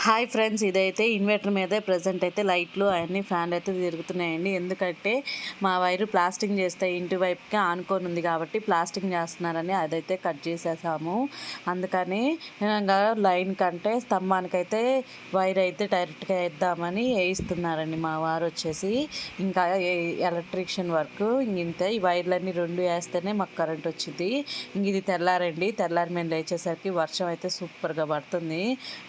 Hi friends, ఇదైతే inverter మీదే present అయితే లైట్లు అవన్నీ ఫ్యాన్లు అయితే తిరుగుతున్నాయండి. ఎందుకంటే మా వైరు ప్లాస్టింగ్ చేస్తే ఇంటి వైపుకి ఆనుకొని ఉంది కాబట్టి ప్లాస్టింగ్ చేస్తున్నారని అదైతే కట్ చేసేసాము. అందుకని ఇంకా లైన్ కంటే స్తంభానికైతే వైర్ అయితే డైరెక్ట్గా వేద్దామని వేయిస్తున్నారండి మా వారు వచ్చేసి. ఇంకా ఎలక్ట్రీషియన్ వర్క్ ఇంతే. ఈ వైర్లన్నీ రెండు వేస్తేనే మాకు కరెంట్ వచ్చింది. ఇంక ఇది తెల్లారండి. తెల్లారి మేము లేచేసరికి వర్షం అయితే సూపర్గా పడుతుంది.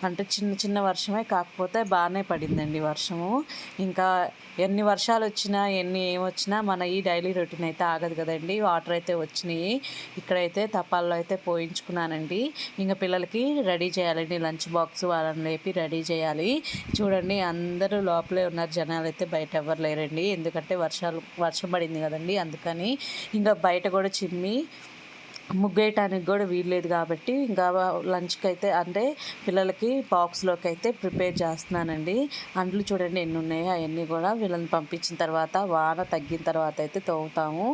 అంటే చిన్న చిన్న వర్షమే, కాకపోతే బాగానే పడిందండి వర్షము. ఇంకా ఎన్ని వర్షాలు వచ్చినా ఏమొచ్చినా మన ఈ డైలీ రొటీన్ అయితే ఆగదు కదండి. వాటర్ అయితే వచ్చినాయి. ఇక్కడైతే తపాల్లో అయితే పోయించుకున్నానండి. ఇంకా పిల్లలకి రెడీ చేయాలండి. లంచ్ బాక్స్ వాళ్ళని లేపి రెడీ చేయాలి. చూడండి, అందరూ లోపలే ఉన్నారు. జనాలు అయితే బయట ఎవరు లేరండి. ఎందుకంటే వర్షం పడింది కదండి. అందుకని ఇంకా బయట కూడా చిమ్మి ముగ్గేయటానికి కూడా వీల్లేదు కాబట్టి ఇంకా లంచ్కి అయితే అంటే పిల్లలకి బాక్స్లోకి అయితే ప్రిపేర్ చేస్తున్నానండి. అంట్లు చూడండి ఎన్ని ఉన్నాయో అవన్నీ కూడా వీళ్ళని పంపించిన తర్వాత వాన తగ్గిన తర్వాత అయితే తోముతాము.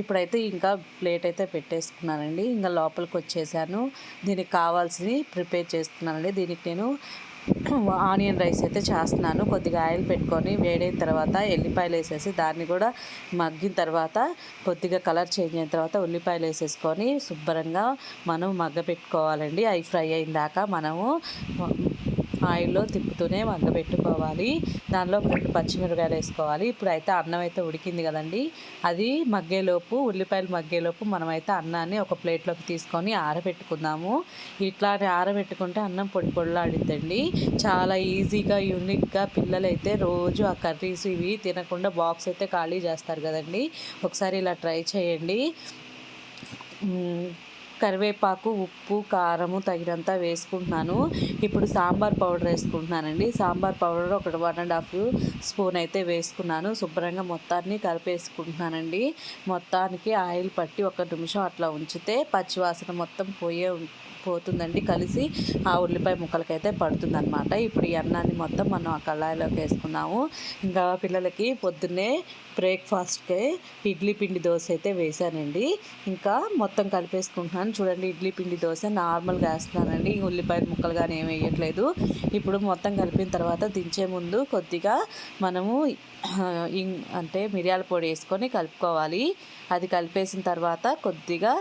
ఇప్పుడైతే ఇంకా ప్లేట్ అయితే పెట్టేసుకున్నానండి. ఇంకా లోపలికి వచ్చేసాను. దీనికి కావాల్సినవి ప్రిపేర్ చేస్తున్నానండి. దీనికి నేను ఆనియన్ రైస్ అయితే చేస్తున్నాను. కొద్దిగా ఆయిల్ పెట్టుకొని వేడైన తర్వాత ఎల్లిపాయలు వేసేసి దాన్ని కూడా మగ్గిన తర్వాత కొద్దిగా కలర్ చేంజ్ అయిన తర్వాత ఉల్లిపాయలు వేసేసుకొని శుభ్రంగా మనం మగ్గపెట్టుకోవాలండి. అవి ఫ్రై అయిన దాకా మనము ఆయిల్లో తిప్పుతూనే మగ్గబెట్టుకోవాలి. దానిలో 2 పచ్చిమిరపకాయలు వేసుకోవాలి. ఇప్పుడైతే అన్నం అయితే ఉడికింది కదండి. అది మగ్గేలోపు, ఉల్లిపాయలు మగ్గేలోపు మనమైతే అన్నాన్ని ఒక ప్లేట్లోకి తీసుకొని ఆరబెట్టుకుందాము. ఇట్లానే ఆరబెట్టుకుంటే అన్నం పొడి పొడిలాడిద్దండి. చాలా ఈజీగా యూనిక్గా పిల్లలైతే రోజు ఆ కర్రీస్ ఇవి తినకుండా బాక్స్ అయితే ఖాళీ చేస్తారు కదండి. ఒకసారి ఇలా ట్రై చేయండి. కరివేపాకు, ఉప్పు, కారము తగినంత వేసుకుంటున్నాను. ఇప్పుడు సాంబార్ పౌడర్ వేసుకుంటున్నానండి. సాంబార్ పౌడర్ ఒక 1.5 స్పూన్ అయితే వేసుకున్నాను. శుభ్రంగా మొత్తాన్ని కలిపేసుకుంటున్నానండి. మొత్తానికి ఆయిల్ పట్టి 1 నిమిషం అట్లా ఉంచితే పచ్చివాసన మొత్తం పోతుందండి. కలిసి ఆ ఉల్లిపాయ ముక్కలకైతే పడుతుందన్నమాట. ఇప్పుడు ఈ అన్నాన్ని మొత్తం మనం ఆ కళాయిలోకి వేసుకున్నాము. ఇంకా పిల్లలకి పొద్దున్నే బ్రేక్ఫాస్ట్కే ఇడ్లీ పిండి దోశ అయితే వేసానండి. ఇంకా మొత్తం కలిపేసుకుంటున్నాను. చూడండి, ఇడ్లీ పిండి దోశ నార్మల్గా వేస్తున్నానండి. ఉల్లిపాయ ముక్కలు కానీ ఏమి వేయట్లేదు. ఇప్పుడు మొత్తం కలిపిన తర్వాత దించే ముందు కొద్దిగా మనము అంటే మిరియాల పొడి వేసుకొని కలుపుకోవాలి. అది కలిపేసిన తర్వాత కొద్దిగా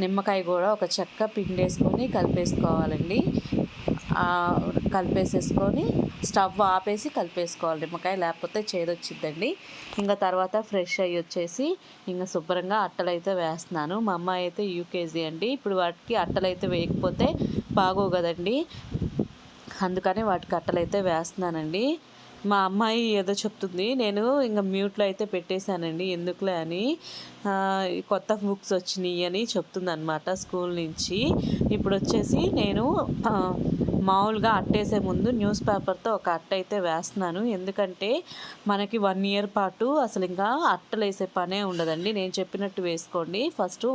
నిమ్మకాయ కూడా ఒక చెక్క పిండేసుకొని కలిపేసుకోవాలండి. కలిపేసేసుకొని స్టవ్ ఆపేసి కలిపేసుకోవాలి నిమ్మకాయ, లేకపోతే చేదొచ్చిద్దండి. ఇంకా తర్వాత ఫ్రెష్ అయ్యి వచ్చేసి ఇంకా శుభ్రంగా అట్టలు అయితే వేస్తున్నాను. మా అమ్మాయి అయితే యూకేజీ అండి. ఇప్పుడు వాటికి అట్టలు అయితే వేయకపోతే బాగోవు కదండి. అందుకని వాటికి అట్టలు అయితే వేస్తున్నానండి. మా అమ్మాయి ఏదో చెప్తుంది. నేను ఇంకా మ్యూట్లో అయితే పెట్టేశానండి, ఎందుకులే అని. కొత్త బుక్స్ వచ్చినాయి అని చెప్తుందనమాట స్కూల్ నుంచి. ఇప్పుడు వచ్చేసి నేను మామూలుగా అట్టేసే ముందు న్యూస్ పేపర్తో ఒక అట్ట అయితే వేస్తున్నాను. ఎందుకంటే మనకి 1 ఇయర్ పాటు అసలు ఇంకా అట్టలు వేసే పనే ఉండదండి. నేను చెప్పినట్టు వేసుకోండి. ఫస్ట్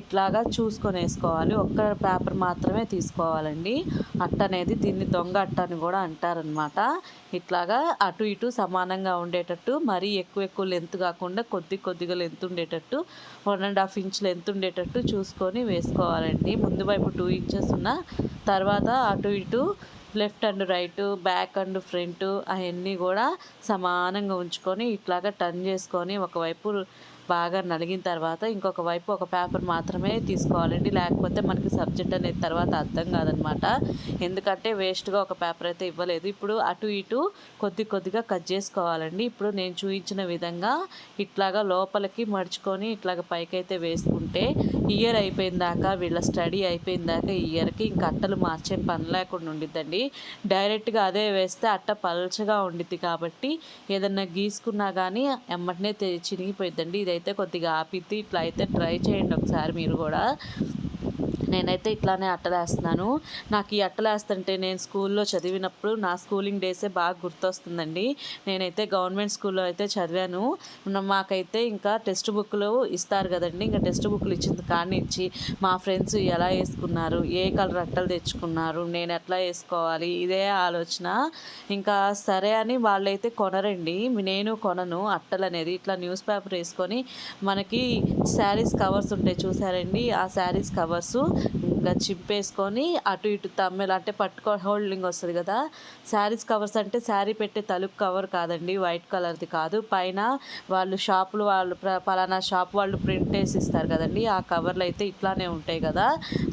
ఇట్లాగా చూసుకొని వేసుకోవాలి. ఒక్క పేపర్ మాత్రమే తీసుకోవాలండి. అట్ట అనేది దీన్ని దొంగ అట్ట అని కూడా అంటారనమాట. ఇట్లాగా అటు ఇటు సమానంగా ఉండేటట్టు, మరీ ఎక్కువ లెంత్ కాకుండా కొద్దిగా లెంత్ ఉండేటట్టు, 1.5 ఇంచ్ లెంత్ ఉండేటట్టు చూసుకొని వేసుకోవాలండి. ముందు వైపు 2 ఇంచెస్ ఉన్న తర్వాత అటు ఇటు left and right, back and front అవన్నీ కూడా సమానంగా ఉంచుకొని ఇట్లాగా టర్న్ చేసుకొని ఒకవైపు బాగా నలిగిన తర్వాత ఇంకొక వైపు ఒక పేపర్ మాత్రమే తీసుకోవాలండి. లేకపోతే మనకి సబ్జెక్ట్ అనేది తర్వాత అర్థం కాదనమాట. ఎందుకంటే వేస్ట్గా ఒక పేపర్ అయితే ఇవ్వలేదు. ఇప్పుడు అటు ఇటు కొద్దిగా కట్ చేసుకోవాలండి. ఇప్పుడు నేను చూపించిన విధంగా ఇట్లాగా లోపలికి మడుచుకొని ఇట్లాగ పైకైతే వేసుకుంటే ఇయర్ అయిపోయిందాకా, వీళ్ళ స్టడీ అయిపోయిందాకా ఇయర్కి ఇంక అట్టలు మార్చే పని లేకుండా ఉండిద్దండి. డైరెక్ట్గా అదే వేస్తే అట్ట పల్చగా ఉండిద్ది కాబట్టి ఏదన్నా గీసుకున్నా కానీ ఎమ్మటనే చినిగిపోయిద్దండి. ఇదైతే కొద్దిగా ఆపిద్ది. ఇట్లా అయితే ట్రై చేయండి ఒకసారి మీరు కూడా. నేనైతే ఇట్లానే అట్టలేస్తున్నాను. నాకు ఈ అట్టలేస్తుంటే నేను స్కూల్లో చదివినప్పుడు నా స్కూలింగ్ డేసే బాగా గుర్తొస్తుందండి. నేనైతే గవర్నమెంట్ స్కూల్లో అయితే చదివాను. మాకైతే ఇంకా టెక్స్ట్ బుక్లు ఇస్తారు కదండి. ఇంకా టెక్స్ట్ బుక్లు ఇచ్చింది కానిచ్చి మా ఫ్రెండ్స్ ఎలా వేసుకున్నారు, ఏ కలర్ అట్టలు తెచ్చుకున్నారు, నేను ఎట్లా వేసుకోవాలి, ఇదే ఆలోచన. ఇంకా సరే అని వాళ్ళైతే కొనరండి. నేను కొనను అట్టలు అనేది. ఇట్లా న్యూస్ పేపర్ వేసుకొని మనకి శారీస్ కవర్స్ ఉంటాయి చూసారండి, ఆ శారీస్ కవర్సు ఇంకా చింపేసుకొని అటు ఇటు తమ్మెలు అంటే పట్టుకో హోల్డింగ్ వస్తుంది కదా. శారీస్ కవర్స్ అంటే శారీ పెట్టే తలుపు కవర్ కాదండి, వైట్ కలర్ది కాదు. పైన వాళ్ళు షాపులు వాళ్ళు పలానా షాప్ వాళ్ళు ప్రింట్ వేసి ఇస్తారు కదండి, ఆ కవర్లు అయితే ఇట్లానే ఉంటాయి కదా,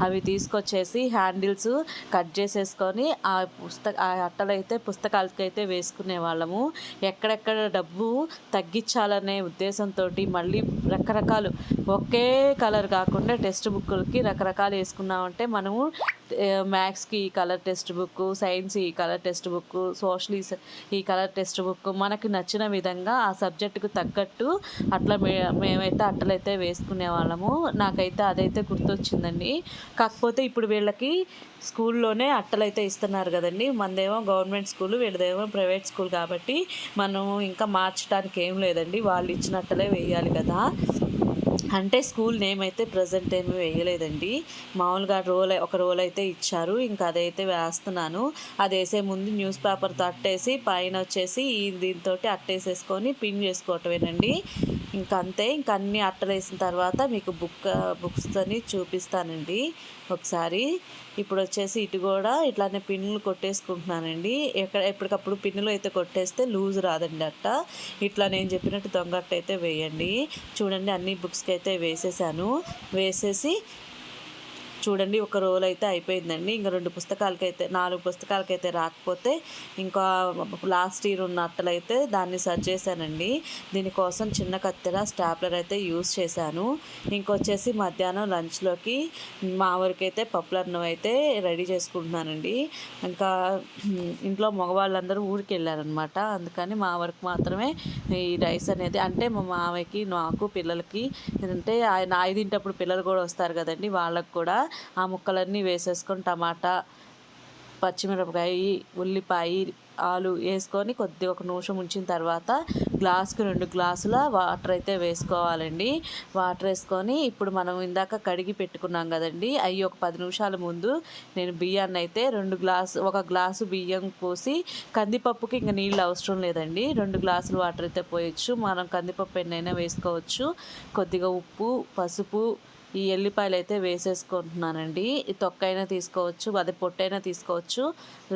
అవి తీసుకొచ్చేసి హ్యాండిల్స్ కట్ చేసేసుకొని ఆ అట్టలు అయితే పుస్తకాలకి అయితే వేసుకునే వాళ్ళము. ఎక్కడెక్కడ డబ్బు తగ్గించాలనే ఉద్దేశంతో మళ్ళీ రకరకాలు ఒకే కలర్ కాకుండా టెక్స్ట్ బుక్లకి రకరకాలు వేసుకున్నామంటే మనము మ్యాథ్స్కి ఈ కలర్ టెక్స్ట్ బుక్, సైన్స్ ఈ కలర్ టెక్స్ట్ బుక్, సోషల్ ఈ కలర్ టెక్స్ట్ బుక్, మనకు నచ్చిన విధంగా ఆ సబ్జెక్టుకు తగ్గట్టు అట్లా మేమైతే అట్టలైతే వేసుకునే వాళ్ళము. నాకైతే అదైతే గుర్తొచ్చిందండి. కాకపోతే ఇప్పుడు వీళ్ళకి స్కూల్లోనే అట్టలైతే ఇస్తున్నారు కదండి. మనదేమో గవర్నమెంట్ స్కూల్, వీళ్ళదేమో ప్రైవేట్ స్కూల్ కాబట్టి మనం ఇంకా మార్చడానికి ఏం లేదండి, వాళ్ళు ఇచ్చిన అట్టలే వేయాలి కదా. అంటే స్కూల్ నేమ్ అయితే ప్రజెంట్ ఏమీ వేయలేదండి, మామూలుగా ఒక రోల్ అయితే ఇచ్చారు. ఇంకా అదైతే వేస్తున్నాను. అది వేసే ముందు న్యూస్ పేపర్తో అట్టేసి పైన వచ్చేసి దీంతో అట్టేసేసుకొని పిన్ చేసుకోవటమేనండి. ఇంకా అంతే. ఇంకా అన్ని అట్టలు వేసిన తర్వాత మీకు బుక్స్ అని చూపిస్తానండి ఒకసారి. ఇప్పుడు వచ్చేసి ఇటు కూడా ఇట్లానే పిన్నులు కొట్టేసుకుంటున్నానండి. ఎప్పటికప్పుడు పిన్నులు అయితే కొట్టేస్తే లూజ్ రాదండి అట్ట. ఇట్లా నేను చెప్పినట్టు దొంగట్ట అయితే వేయండి. చూడండి అన్ని బుక్స్కి అయితే వేసేసాను. వేసేసి చూడండి ఒక రోల్ అయితే అయిపోయిందండి. ఇంకా 4 పుస్తకాలకైతే రాకపోతే ఇంకా లాస్ట్ ఇయర్ ఉన్న అట్టలైతే దాన్ని సర్చ్ చేశానండి. దీనికోసం చిన్న కత్తెర స్టాప్లర్ అయితే యూస్ చేశాను. ఇంకొచ్చేసి మధ్యాహ్నం లంచ్లోకి మా వరకైతే పప్పులన్నం అయితే రెడీ చేసుకుంటున్నానండి. ఇంకా ఇంట్లో మగవాళ్ళందరూ ఊరికి వెళ్ళారనమాట, అందుకని మా వరకు మాత్రమే ఈ రైస్ అనేది, అంటే మా మామయ్యకి, నాకు, పిల్లలకి, అంటే ఆయన 5 పిల్లలు కూడా వస్తారు కదండి, వాళ్ళకు కూడా ఆ ముక్కలన్నీ వేసేసుకొని టమాటా, పచ్చిమిరపకాయ, ఉల్లిపాయ, ఆలు వేసుకొని కొద్దిగా ఒక నిమిషం ఉంచిన తర్వాత గ్లాస్కి 2 గ్లాసుల వాటర్ అయితే వేసుకోవాలండి. వాటర్ వేసుకొని ఇప్పుడు మనం ఇందాక కడిగి పెట్టుకున్నాం కదండి, అవి ఒక 10 నిమిషాల ముందు నేను బియ్యాన్ని అయితే 1 గ్లాసు బియ్యం పోసి, కందిపప్పుకి ఇంకా నీళ్ళు అవసరం లేదండి, 2 గ్లాసులు వాటర్ అయితే పోయొచ్చు. మనం కందిపప్పు ఎన్నైనా వేసుకోవచ్చు. కొద్దిగా ఉప్పు, పసుపు, ఈ ఎల్లిపాయలు అయితే వేసేసుకుంటున్నానండి. ఈ తొక్కైనా తీసుకోవచ్చు, అది పొట్టైనా తీసుకోవచ్చు,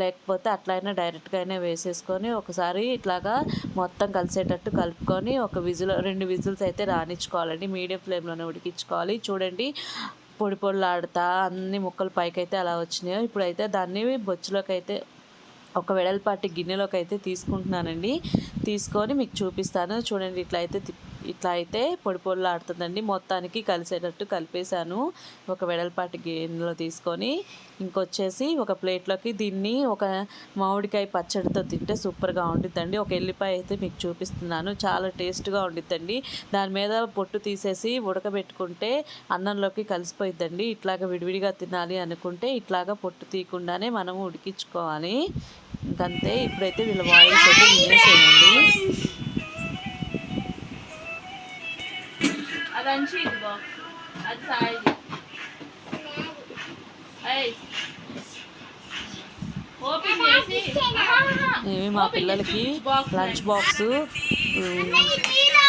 లేకపోతే అట్లయినా డైరెక్ట్గా అయినా వేసేసుకొని ఒకసారి ఇట్లాగా మొత్తం కలిసేటట్టు కలుపుకొని 2 విజిల్స్ అయితే రానిచ్చుకోవాలండి. మీడియం ఫ్లేమ్లోనే ఉడికించుకోవాలి. చూడండి పొడిలాడుతా అన్ని ముక్కలు పైకైతే అలా వచ్చినాయో. ఇప్పుడైతే దాన్ని బొచ్చులోకి అయితే ఒక వెడల్పాటి గిన్నెలోకి అయితే తీసుకుంటున్నానండి. తీసుకొని మీకు చూపిస్తాను. చూడండి ఇట్లా అయితే పొడిలాడుతుందండి. మొత్తానికి కలిసేటట్టు కలిపేశాను ఒక వెడల్పాటి గిన్నెలో తీసుకొని. ఇంకొచ్చేసి ఒక ప్లేట్లోకి దీన్ని ఒక మామిడికాయ పచ్చడితో తింటే సూపర్గా ఉండిద్దండి. ఒక ఎల్లిపాయ అయితే మీకు చూపిస్తున్నాను, చాలా టేస్ట్గా ఉండిద్దండి. దాని మీద పొట్టు తీసేసి ఉడకబెట్టుకుంటే అన్నంలోకి కలిసిపోయిద్దండి. ఇట్లాగ విడివిడిగా తినాలి అనుకుంటే ఇట్లాగా పొట్టు తీయకుండానే మనము ఉడికించుకోవాలి. ఇంకంతే. ఇప్పుడైతే వీళ్ళ వాయిస్ అయితే వినేసేయండి. ఇవి మా పిల్లలకి లంచ్ బాక్స్,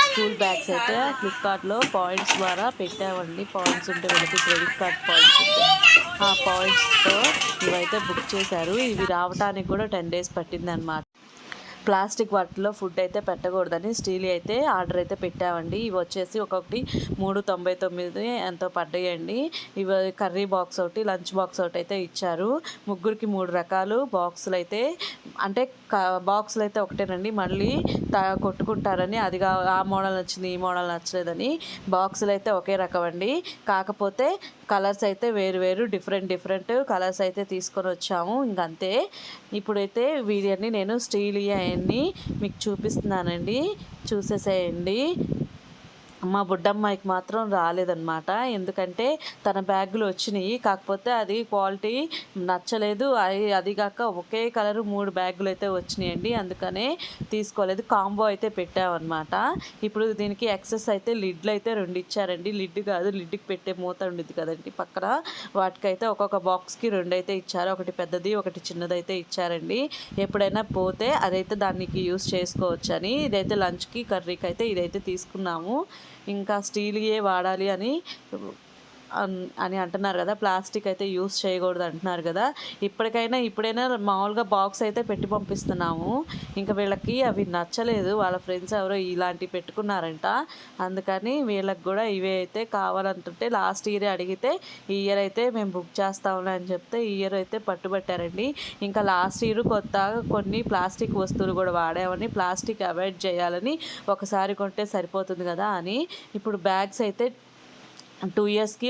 స్కూల్ బ్యాగ్స్ అయితే ఫ్లిప్కార్ట్లో పాయింట్స్ ద్వారా పెట్టామండి. పాయింట్స్ ఉంటే వీళ్ళకి క్రెడిట్ కార్డ్ పాయింట్స్ ఉంటాయి, ఆ పాయింట్స్తో ఇవైతే బుక్ చేశారు. ఇవి రావడానికి కూడా 10 days పట్టిందనమాట. ప్లాస్టిక్ వాటిలో ఫుడ్ అయితే పెట్టకూడదని స్టీల్ అయితే ఆర్డర్ అయితే పెట్టామండి. ఇవి వచ్చేసి ఒక్కొక్కటి 399 ఎంతో పడ్డాయండి. ఇవి కర్రీ బాక్స్ ఒకటి, లంచ్ బాక్స్ ఒకటి అయితే ఇచ్చారు. ముగ్గురికి 3 రకాలు బాక్సులు అయితే, అంటే బాక్సులు అయితే ఒకటేనండి, మళ్ళీ కొట్టుకుంటారని అది ఆ మోడల్ నచ్చింది, ఈ మోడల్ నచ్చలేదని బాక్సులు అయితే ఒకే రకం అండి. కాకపోతే కలర్స్ అయితే వేరు డిఫరెంట్ కలర్స్ అయితే తీసుకొని వచ్చాము. ఇంకంతే. ఇప్పుడైతే వీడియోని నేను స్టీల్ అవన్నీ మీకు చూపిస్తున్నానండి, చూసేసేయండి. మా బుడ్డమ్మాయికి మాత్రం రాలేదన్నమాట, ఎందుకంటే తన బ్యాగులు వచ్చినాయి, కాకపోతే అది క్వాలిటీ నచ్చలేదు. అది కాక ఒకే కలరు 3 బ్యాగులు అయితే వచ్చినాయండి, అందుకనే తీసుకోలేదు. కాంబో అయితే పెట్టామన్నమాట. ఇప్పుడు దీనికి ఎక్సెస్ అయితే లిడ్లు అయితే 2 ఇచ్చారండి. లిడ్ కాదు, లిడ్కి పెట్టే మూత ఉండిద్ది కదండి పక్కన, వాటికైతే ఒక్కొక్క బాక్స్కి 2 అయితే ఇచ్చారు. ఒకటి పెద్దది, ఒకటి చిన్నది అయితే ఇచ్చారండి. ఎప్పుడైనా పోతే అదైతే దానికి యూస్ చేసుకోవచ్చు అని. ఇదైతే లంచ్కి, కర్రీకి అయితే ఇదైతే తీసుకున్నాము. ఇంకా స్టీల్యే వాడాలి అని అని అంటున్నారు కదా, ప్లాస్టిక్ అయితే యూస్ చేయకూడదు అంటున్నారు కదా. ఇప్పుడైనా మామూలుగా బాక్స్ అయితే పెట్టి పంపిస్తున్నాము. ఇంకా వీళ్ళకి అవి నచ్చలేదు, వాళ్ళ ఫ్రెండ్స్ ఎవరో ఇలాంటివి పెట్టుకున్నారంట. అందుకని వీళ్ళకి కూడా ఇవే అయితే కావాలంటుంటే లాస్ట్ ఇయర్ అడిగితే ఈ ఇయర్ అయితే మేము బుక్ చేస్తాంలే అని చెప్తే ఈ ఇయర్ అయితే పట్టుబట్టారండి. ఇంకా లాస్ట్ ఇయర్ కొత్తగా కొన్ని ప్లాస్టిక్ వస్తువులు కూడా వాడామని, ప్లాస్టిక్ అవాయిడ్ చేయాలని, ఒకసారి కొంటే సరిపోతుంది కదా అని ఇప్పుడు బ్యాగ్స్ అయితే 2 ఇయర్స్‌కి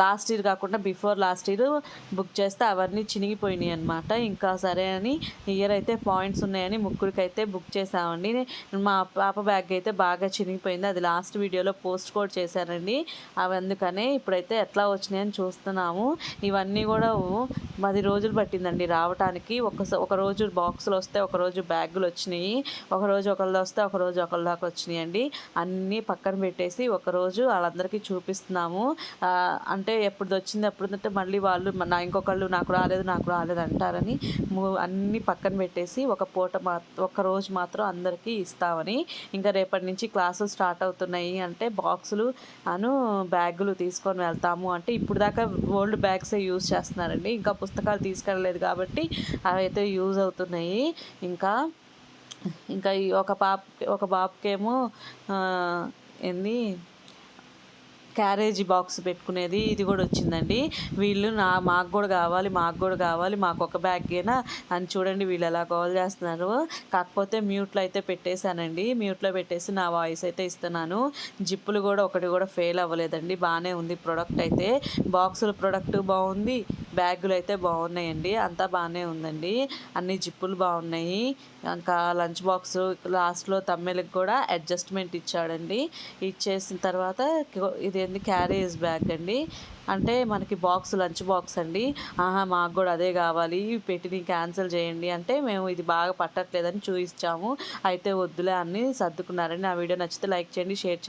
లాస్ట్ ఇయర్ కాకుండా బిఫోర్ లాస్ట్ ఇయర్ బుక్ చేస్తే అవన్నీ చినిగిపోయినాయి అనమాట. ఇంకా సరే అని ఈ ఇయర్ అయితే పాయింట్స్ ఉన్నాయని ముగ్గురికైతే బుక్ చేసామండి. మా పాప బ్యాగ్ అయితే బాగా చినిగిపోయింది, అది లాస్ట్ వీడియోలో పోస్ట్ కూడా చేశారండి. అవి అందుకనే ఇప్పుడైతే ఎట్లా వచ్చినాయని చూస్తున్నాము. ఇవన్నీ కూడా 10 రోజులు పట్టిందండి రావటానికి. ఒకరోజు బాక్సులు వస్తే ఒకరోజు బ్యాగులు వచ్చినాయి, ఒకరోజు ఒకళ్ళు వస్తే ఒకరోజు ఒకళ్ళ దాకా వచ్చినాయండి. అన్నీ పక్కన పెట్టేసి ఒకరోజు వాళ్ళందరికీ చూపిస్తున్నాము. అంటే ఎప్పుడుదంటే మళ్ళీ వాళ్ళు ఇంకొకళ్ళు నాకు రాలేదు అంటారని అన్నీ పక్కన పెట్టేసి ఒక్కరోజు మాత్రం అందరికీ ఇస్తామని. ఇంకా రేపటి నుంచి క్లాసులు స్టార్ట్ అవుతున్నాయి అంటే బాక్సులు బ్యాగులు తీసుకొని వెళ్తాము అంటే ఇప్పుడు దాకా ఓల్డ్ బ్యాగ్సే యూజ్ చేస్తున్నారండి. ఇంకా పుస్తకాలు తీసుకెళ్ళలేదు కాబట్టి అవి అయితే యూజ్ అవుతున్నాయి. ఇంకా ఈ ఒక బాబుకేమో ఏంది క్యారేజీ బాక్స్ పెట్టుకునేది ఇది కూడా వచ్చిందండి. వీళ్ళు మాకు కూడా కావాలి మాకు ఒక బ్యాగేనా అని చూడండి వీళ్ళు ఎలా కాల్ చేస్తున్నారు. కాకపోతే మ్యూట్లో అయితే పెట్టేశానండి, మ్యూట్లో పెట్టేసి నా వాయిస్ అయితే ఇస్తున్నాను. జిప్పులు కూడా ఒకటి కూడా ఫెయిల్ అవ్వలేదండి, బాగానే ఉంది ప్రోడక్ట్ అయితే. బాక్సుల ప్రోడక్ట్ బాగుంది, బ్యాగులు అయితే బాగున్నాయండి, అంతా బాగానే ఉందండి. అన్ని జిప్పులు బాగున్నాయి. ఇంకా లంచ్ బాక్స్ లాస్ట్లో తమ్మెలకు కూడా అడ్జస్ట్మెంట్ ఇచ్చాడండి. ఇచ్చేసిన తర్వాత ఇది క్యారేజ్ బ్యాగ్ అండి, అంటే మనకి లంచ్ బాక్స్ అండి. మాకు కూడా అదే కావాలి, పెట్టిని క్యాన్సిల్ చేయండి అంటే మేము ఇది బాగా పట్టట్లేదని చూపించాము. అయితే వద్దులే అని సర్దుకున్నారండి. నా వీడియో నచ్చితే లైక్ చేయండి, షేర్ చేయండి.